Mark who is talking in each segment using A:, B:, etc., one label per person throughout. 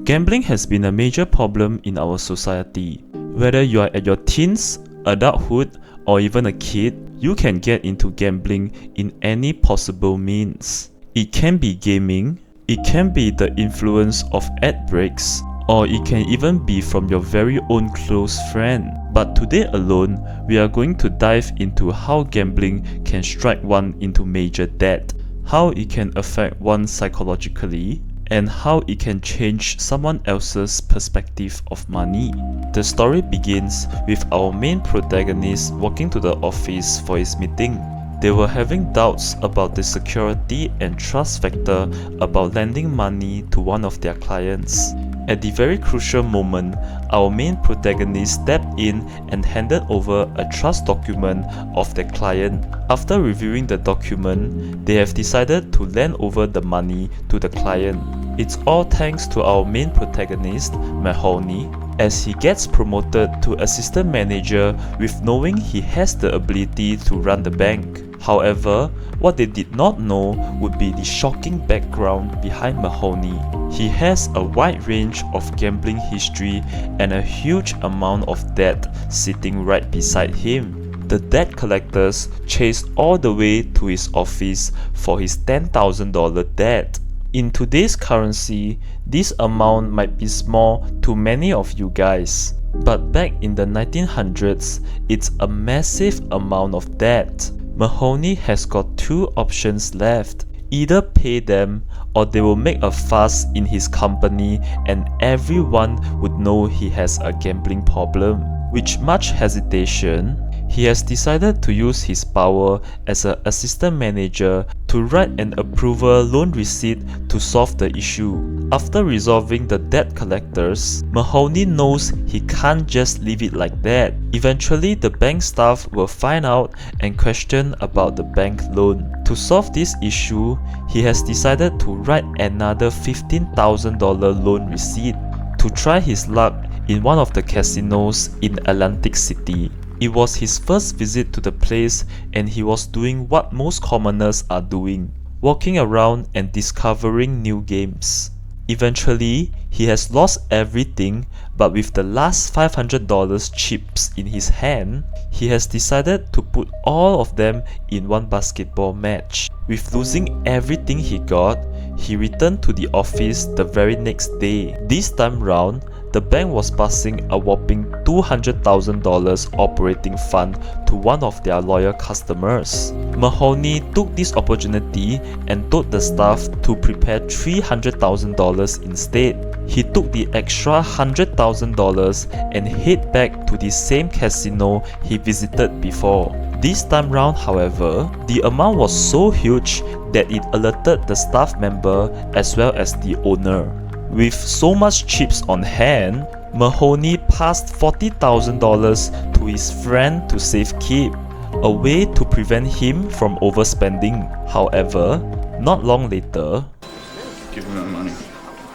A: Gambling has been a major problem in our society. Whether you are at your teens, adulthood, or even a kid, you can get into gambling in any possible means. It can be gaming, it can be the influence of ad breaks, or it can even be from your very own close friend. But today alone, we are going to dive into how gambling can strike one into major debt, how it can affect one psychologically, and how it can change someone else's perspective of money. The story begins with our main protagonist walking to the office for his meeting. They were having doubts about the security and trust factor about lending money to one of their clients. At the very crucial moment, our main protagonist stepped in and handed over a trust document of the client. After reviewing the document, they have decided to lend over the money to the client. It's all thanks to our main protagonist, Mahowny, as he gets promoted to assistant manager with knowing he has the ability to run the bank. However, what they did not know would be the shocking background behind Mahowny. He has a wide range of gambling history and a huge amount of debt sitting right beside him. The debt collectors chased all the way to his office for his $10,000 debt. In today's currency, this amount might be small to many of you guys, but back in the 1900s, it's a massive amount of debt. Mahowny has got two options left. Either pay them or they will make a fuss in his company and everyone would know he has a gambling problem. With much hesitation, he has decided to use his power as an assistant manager to write an approval loan receipt to solve the issue. After resolving the debt collectors, Mahowny knows he can't just leave it like that. Eventually, the bank staff will find out and question about the bank loan. To solve this issue, he has decided to write another $15,000 loan receipt to try his luck in one of the casinos in Atlantic City. It was his first visit to the place and he was doing what most commoners are doing, walking around and discovering new games. Eventually, he has lost everything, but with the last $500 chips in his hand, he has decided to put all of them in one basketball match. With losing everything he got, he returned to the office the very next day. This time round, the bank was passing a whopping $200,000 operating fund to one of their loyal customers. Mahowny took this opportunity and told the staff to prepare $300,000 instead. He took the extra $100,000 and head back to the same casino he visited before. This time round, however, the amount was so huge that it alerted the staff member as well as the owner. With so much chips on hand, Mahowny passed $40,000 to his friend to safekeep, a way to prevent him from overspending. However, not long later,
B: give me my money.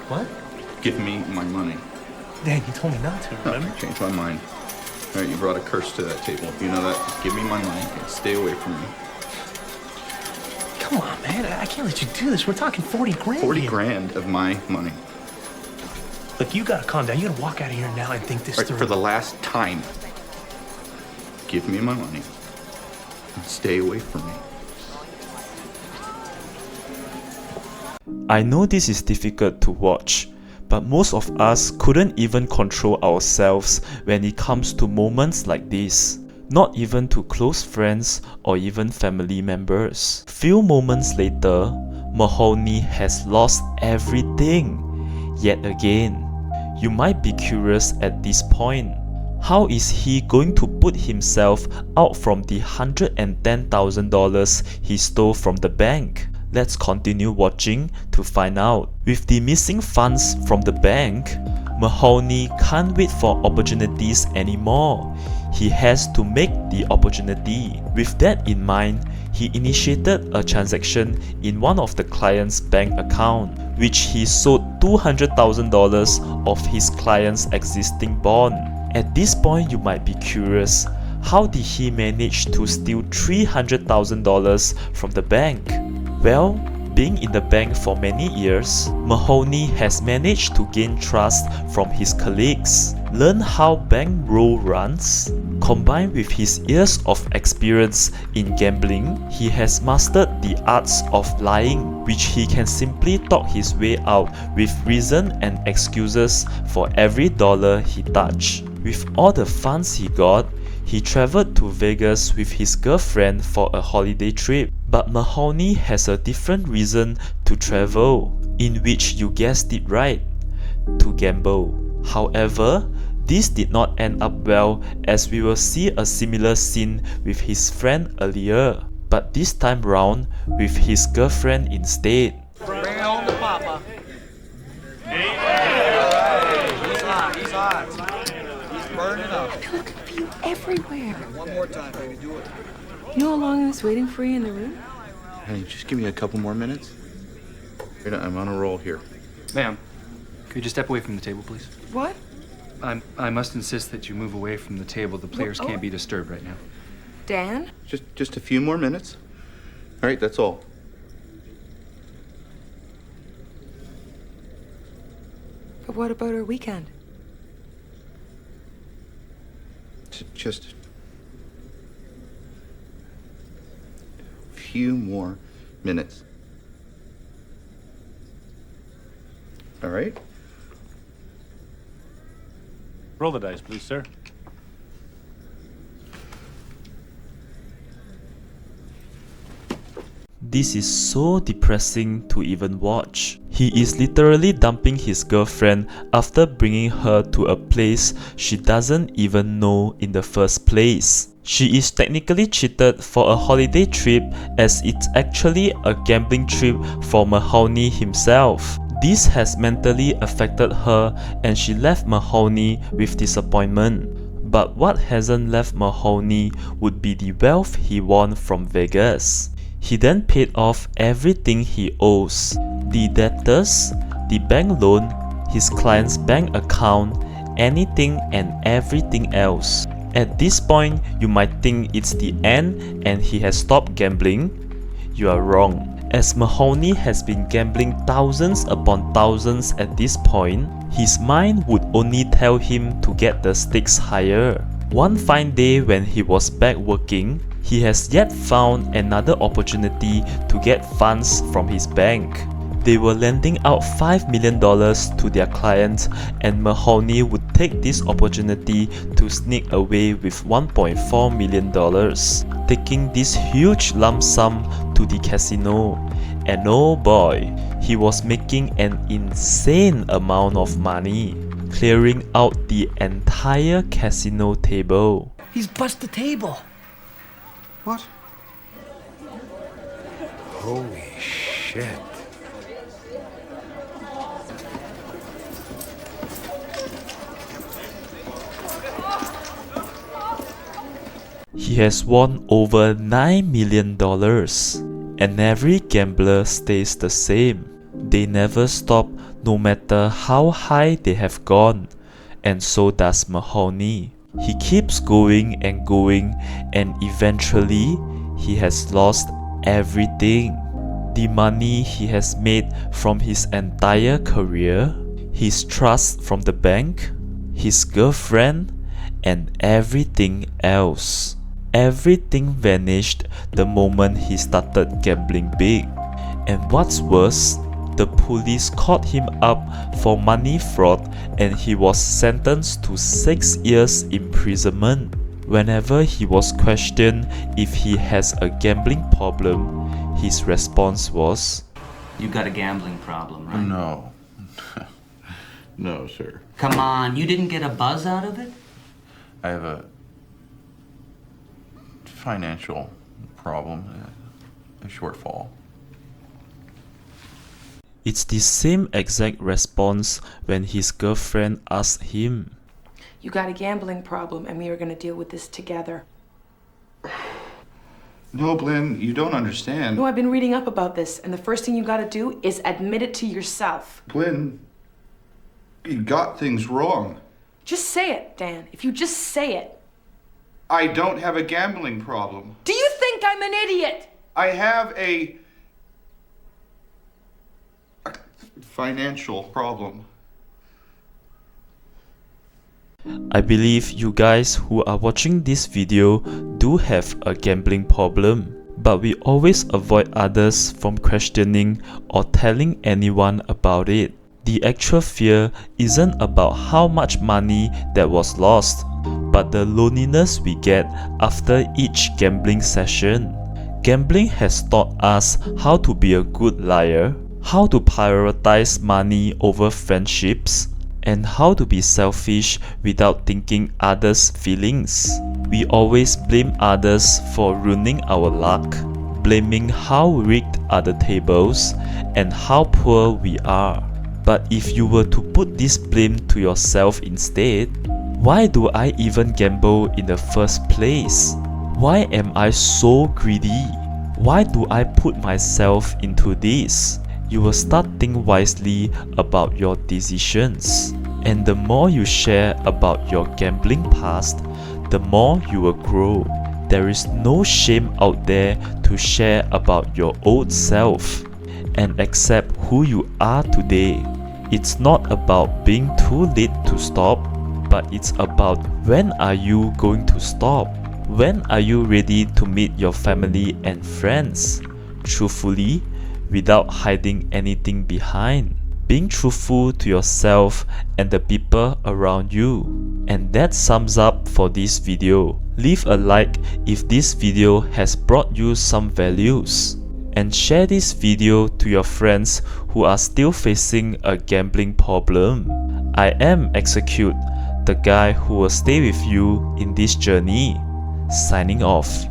C: What?
B: Give me my money.
C: Dad, you told me not to, remember?
B: No, change my mind. All right, you brought a curse to that table. You know that? Just give me my money and stay away from me.
C: Come on, man. I can't let you do this. We're talking 40 grand
B: 40
C: here.
B: grand of my money.
C: Look, you gotta calm down. You gotta walk out of here now and think this
B: All right,
C: through.
B: for the last time, give me my money and stay away from me.
A: I know this is difficult to watch, but most of us couldn't even control ourselves when it comes to moments like this. Not even to close friends or even family members. Few moments later, Mahowny has lost everything. Yet again, you might be curious at this point. How is he going to put himself out from the $110,000 he stole from the bank? Let's continue watching to find out. With the missing funds from the bank, Mahowny can't wait for opportunities anymore. He has to make the opportunity. With that in mind, he initiated a transaction in one of the client's bank account, which he sold $200,000 of his client's existing bond. At this point, you might be curious, how did he manage to steal $300,000 from the bank? Well, Being in the bank for many years, Mahowny has managed to gain trust from his colleagues, learn how bank roll runs. Combined with his years of experience in gambling, he has mastered the arts of lying, which he can simply talk his way out with reason and excuses for every dollar he touched. With all the funds he got, he traveled to Vegas with his girlfriend for a holiday trip. But Mahowny has a different reason to travel, in which you guessed it right, to gamble. However, this did not end up well, as we will see a similar scene with his friend earlier, but this time round with his girlfriend instead.
D: Bring it home to Papa. He's hot. He's hot. He's burning up.
E: I look for you everywhere.
D: One more time, baby. Do it.
E: You know how long I was waiting for you in the room?
B: Hey, just give me a couple more minutes. I'm on a roll here.
F: Ma'am, could you just step away from the table, please?
E: What?
F: I must insist that you move away from the table. The players can't be disturbed right now.
E: Dan?
B: Just a few more minutes. All right, that's all.
E: But what about our weekend?
B: Just a few more minutes. All right?
G: Roll the dice, please, sir.
A: This is so depressing to even watch. He is literally dumping his girlfriend after bringing her to a place she doesn't even know in the first place. She is technically cheated for a holiday trip, as it's actually a gambling trip for Mahowny himself. This has mentally affected her, and she left Mahowny with disappointment. But what hasn't left Mahowny would be the wealth he won from Vegas. He then paid off everything he owes: the debtors, the bank loan, his client's bank account, anything and everything else. At this point, you might think it's the end and he has stopped gambling. You are wrong, as Mahowny has been gambling thousands upon thousands at this point. His mind would only tell him to get the stakes higher. One fine day when he was back working, he has yet found another opportunity to get funds from his bank. They were lending out $5 million to their client, and Mahowny would take this opportunity to sneak away with $1.4 million, taking this huge lump sum to the casino. And oh boy, he was making an insane amount of money, clearing out the entire casino table.
C: He's bust the table.
B: What?
C: Holy shit.
A: He has won over $9 million, and every gambler stays the same. They never stop no matter how high they have gone, and so does Mahowny. He keeps going, and eventually he has lost everything. The money he has made from his entire career, his trust from the bank, his girlfriend, and everything else. Everything vanished the moment he started gambling big. And what's worse, the police caught him up for money fraud, and he was sentenced to 6 years imprisonment. Whenever he was questioned if he has a gambling problem, his response was,
H: You got a gambling problem, right?
B: No. No, sir.
H: Come on, you didn't get a buzz out of it?
B: I have a financial problem, a shortfall.
A: It's the same exact response when his girlfriend asked him,
E: You got a gambling problem, and we are going to deal with this together.
B: No, Blinn, you don't understand.
E: No, I've been reading up about this, and the first thing you got to do is admit it to yourself.
B: Blinn, you got things wrong.
E: Just say it, Dan. If you just say it.
B: I don't have a gambling problem.
E: Do you think I'm an idiot?
B: I have a financial problem.
A: I believe you guys who are watching this video do have a gambling problem, but we always avoid others from questioning or telling anyone about it. The actual fear isn't about how much money that was lost, but the loneliness we get after each gambling session. Gambling has taught us how to be a good liar, how to prioritize money over friendships, and how to be selfish without thinking others' feelings. We always blame others for ruining our luck, blaming how rigged are the tables and how poor we are. But if you were to put this blame to yourself instead, why do I even gamble in the first place? Why am I so greedy? Why do I put myself into this? You will start thinking wisely about your decisions. And the more you share about your gambling past, the more you will grow. There is no shame out there to share about your old self and accept who you are today. It's not about being too late to stop, but it's about when are you going to stop? When are you ready to meet your family and friends? Truthfully, without hiding anything behind. Being truthful to yourself and the people around you. And that sums up for this video. Leave a like if this video has brought you some values. And share this video to your friends who are still facing a gambling problem. I am Execute, the guy who will stay with you in this journey. Signing off.